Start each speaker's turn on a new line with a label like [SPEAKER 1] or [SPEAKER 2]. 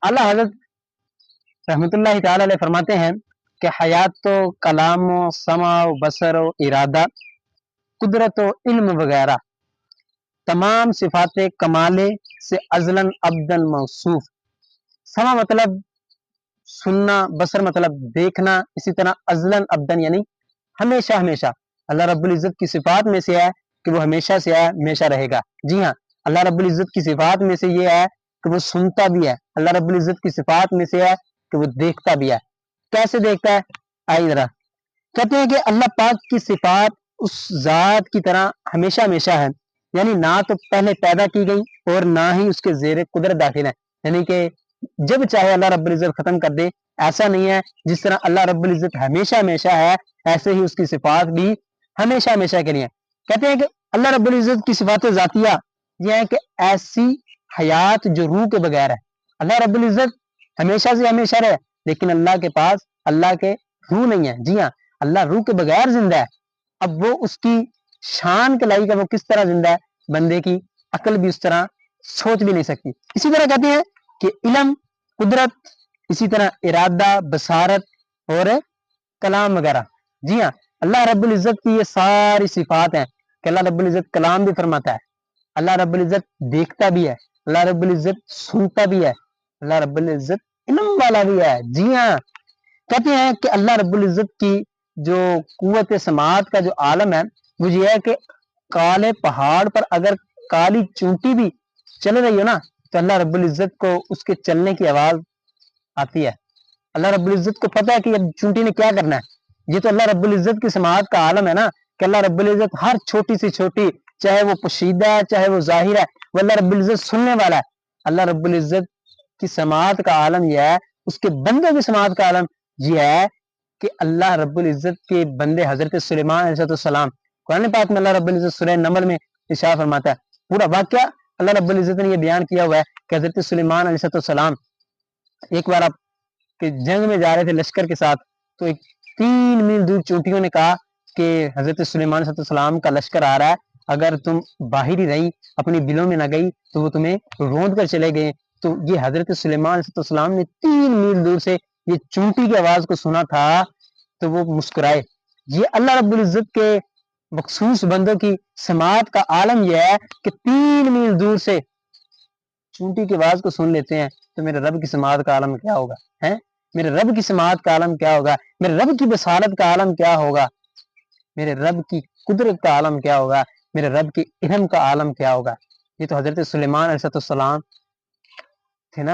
[SPEAKER 1] اعلیٰ حضرت رحمۃ اللہ تعالی علیہ فرماتے ہیں کہ حیات تو کلام و سمع و بصر و ارادہ، قدرت و علم وغیرہ تمام صفات کمالے سے ازلن ابدن موصوف۔ سمع مطلب سننا، بصر مطلب دیکھنا، اسی طرح ازلن ابدن یعنی ہمیشہ ہمیشہ اللہ رب العزت کی صفات میں سے ہے کہ وہ ہمیشہ سے ہے، ہمیشہ رہے گا۔ جی ہاں، اللہ رب العزت کی صفات میں سے یہ ہے کہ وہ سنتا بھی ہے، اللہ رب العزت کی صفات میں سے ہے کہ وہ دیکھتا بھی ہے۔ کیسے دیکھتا ہے؟ آئیے ذرا کہتے ہیں کہ اللہ پاک کی صفات اس ذات کی طرح ہمیشہ ہمیشہ ہے، یعنی نہ تو پہلے پیدا کی گئی اور نہ ہی اس کے زیر قدرت داخل ہے، یعنی کہ جب چاہے اللہ رب العزت ختم کر دے، ایسا نہیں ہے۔ جس طرح اللہ رب العزت ہمیشہ ہمیشہ ہے، ایسے ہی اس کی صفات بھی ہمیشہ ہمیشہ کے لیے۔ کہتے ہیں کہ اللہ رب العزت کی صفات ذاتیہ یہ ہے کہ ایسی حیات جو روح کے بغیر ہے۔ اللہ رب العزت ہمیشہ سے ہمیشہ رہے، لیکن اللہ کے پاس اللہ کے روح نہیں ہے۔ جی ہاں، اللہ روح کے بغیر زندہ ہے۔ اب وہ اس کی شان کے لائق ہے، وہ کس طرح زندہ ہے، بندے کی عقل بھی اس طرح سوچ بھی نہیں سکتی۔ اسی طرح کہتے ہیں کہ علم، قدرت، اسی طرح ارادہ، بصارت اور کلام وغیرہ۔ جی ہاں، اللہ رب العزت کی یہ ساری صفات ہیں کہ اللہ رب العزت کلام بھی فرماتا ہے، اللہ رب العزت دیکھتا بھی ہے، اللہ رب العزت سنتا بھی ہے، اللہ رب العزت علم والا بھی ہے۔ جی ہاں، کہتے ہیں کہ اللہ رب العزت کی جو قوت سماعت کا جو عالم ہے وہ یہ ہے کہ کالے پہاڑ پر اگر کالی چونٹی بھی چل رہی ہو نا تو اللہ رب العزت کو اس کے چلنے کی آواز آتی ہے۔ اللہ رب العزت کو پتہ ہے کہ اب چونٹی نے کیا کرنا ہے۔ یہ تو اللہ رب العزت کی سماعت کا عالم ہے نا کہ اللہ رب العزت ہر چھوٹی سی چھوٹی، چاہے وہ پوشیدہ ہے چاہے وہ ظاہر ہے، وہ اللہ رب العزت سننے والا ہے۔ اللہ رب العزت کی سماعت کا عالم یہ ہے، اس کے بندے کی سماعت کا عالم یہ ہے کہ اللہ رب العزت کے بندے حضرت سلیمان علیہ السلام، قرآن پاک میں اللہ رب العزت سورہ نمل میں ارشاد فرماتا ہے، پورا واقعہ اللہ رب العزت نے یہ بیان کیا ہوا ہے کہ حضرت سلیمان علیہ السلام ایک بار آپ کہ جنگ میں جا رہے تھے لشکر کے ساتھ، تو ایک 3 میل دور چونٹیوں نے کہا کہ حضرت سلیمان علیہ السلام کا لشکر آ رہا ہے، اگر تم باہر ہی رہی، اپنی بلوں میں نہ گئی تو وہ تمہیں روند کر چلے گئے۔ تو یہ حضرت سلیمان علیہ السلام نے 3 میل دور سے یہ چونٹی کی آواز کو سنا تھا تو وہ مسکرائے۔ یہ اللہ رب العزت کے مخصوص بندوں کی سماعت کا عالم یہ ہے کہ 3 میل دور سے چونٹی کی آواز کو سن لیتے ہیں، تو میرے رب کی سماعت کا عالم کیا ہوگا ہے؟ میرے رب کی سماعت کا عالم کیا ہوگا؟ میرے رب کی بصارت کا عالم کیا ہوگا؟ میرے رب کی قدرت کا عالم کیا ہوگا؟ میرے رب کی علم کا عالم کیا ہوگا؟ یہ تو حضرت سلیمان علیہ السلام تھے نا۔